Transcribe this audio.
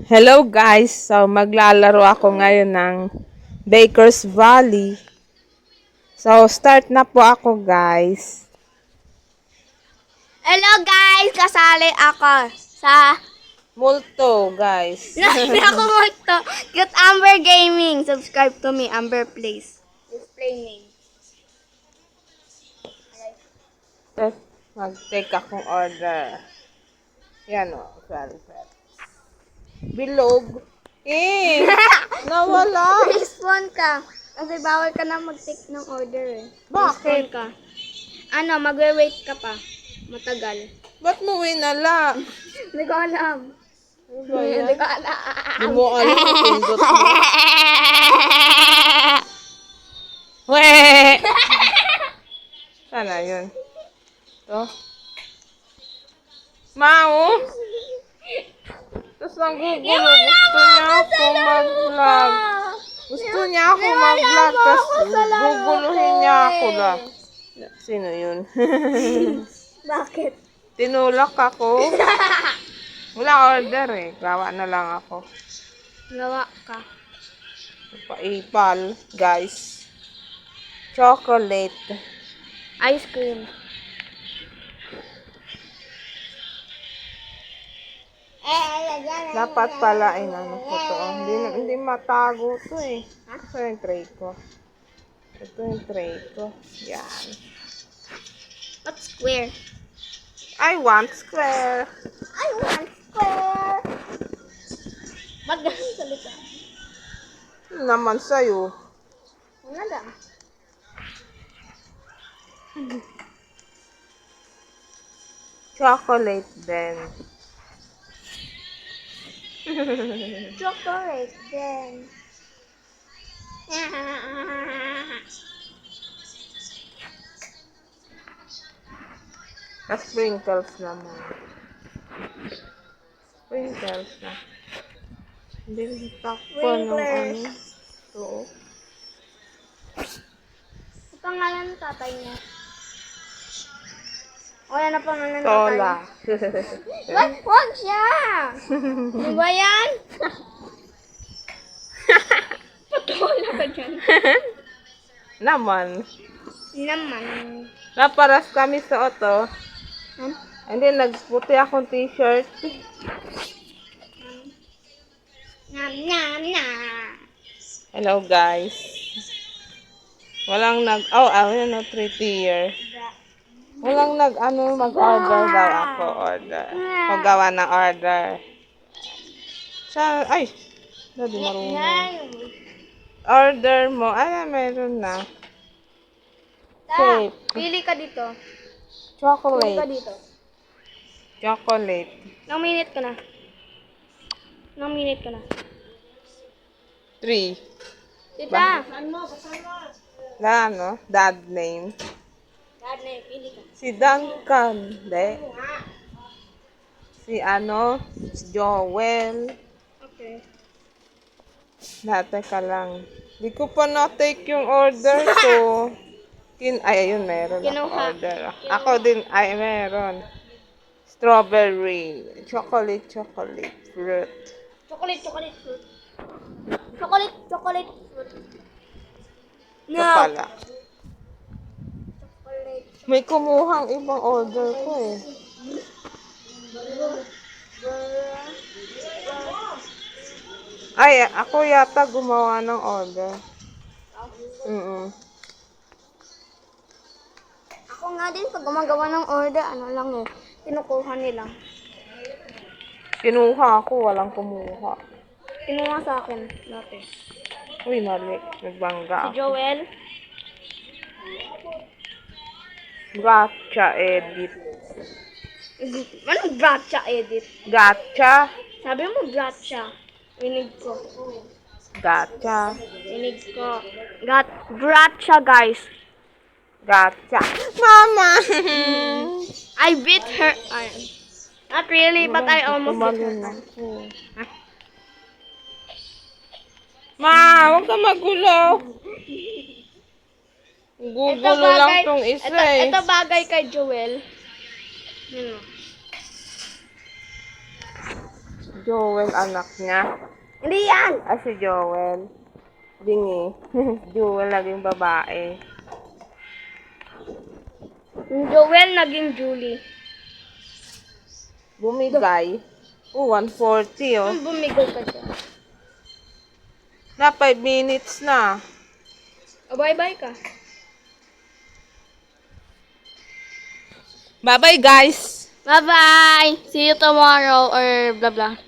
Hello guys, so maglalaro ako ngayon ng Baker's Valley. So start na po ako guys. Hello guys! Kasali ako sa... Multo guys. Hindi ako magto. Get Amber Gaming. Subscribe to me, Amber Plays. Display name. Mag-take akong order. Yan o, velvet. Bilog. Nawala. Respawn ka. Kasi bawal ka na mag-take ng order eh. Bakit? Respawn ka. Ano, magwe-wait ka pa. Matagal. Ba't mo winala? Hindi ko alam. Ano ba yan? Hindi ko alam. Di mo alam yung pindot mo. Weh! Sana yun. Ito. Mau! Tapos nanggugulo. Gusto niya ako mag-vlog. Gusto niya ako mag-vlog. Tapos guguluhin niya ako lang. Sino yun? Bakit? Tinulak ako. Wala order eh. Gawa na lang ako. Gawa ka. Paipal, guys. Chocolate. Ice cream. Dapat pala ano ko to. Hindi matago to eh. Ito yung tray ko. Ito yung tray ko. Yan. What's square? I want square. I want square. Ba't ganun salita? Naman sa'yo. Ano lang? Chocolate din. Chocolate then. Sprinkles naman. Sprinkles na. Hindi takpo ng ano. Ito. Ang pangalan ng tatay niya? O yan ang pangalan ng tatay Tola. niya. Wag siya! Di ba yan? Patola ka dyan. Naman. Naman. Naparas kami sa auto. Hmm? Hindi, nagputi akong t-shirt. Nam nam nam. Hello guys. Walang yun o, 3 tier. Walang mag-order daw ako. Order. Magawa ng order. Hindi marunong. Order mo. Meron na. Shape. Pili ka dito. Pili ka Chocolate. dito. Chocolate. Ilang minute ka na? Ilang minute ka na? 3. Tita! Dad name. Dad na, pili ka. Si Duncan. Hindi. Si Joel. Okay. Dati ka lang. Di ko pa na-take yung order ko. Ayun, meron ako Kinuha. order. Ako din, meron. Strawberry. Chocolate fruit. Chocolate fruit. Chocolate fruit. Ito pala. Chocolate. May kumuhang ibang order ko eh. Ako yata gumawa ng order. Ako nga din, pag gumagawa ng order, kinukuha nila. Kinuha ako, walang kumuha. Kinuha sa akin dati. Uy, mali. Nagbangga Si ako. Joel. Gotcha edit. Anong gotcha edit? Gotcha. Sabi mo gotcha. Rinig ko. Gotcha. Rinig ko. Gotcha guys. Gotcha. Mama! I beat her. Not really, but I almost beat Tumalon her. ako. Ma, huwag ka magulo. Gugulo lang tong isa eh. Ito bagay kay Joel. Joel, anak niya. Hindi yan! Ay, si Joel. Bingi. Joel naging babae. Yung Joel naging Julie. Bumigay. 140 oh. Bumigay ka siya. Na 5 minutes na. Bye-bye ka. Bye-bye guys! Bye-bye! See you tomorrow or blah blah.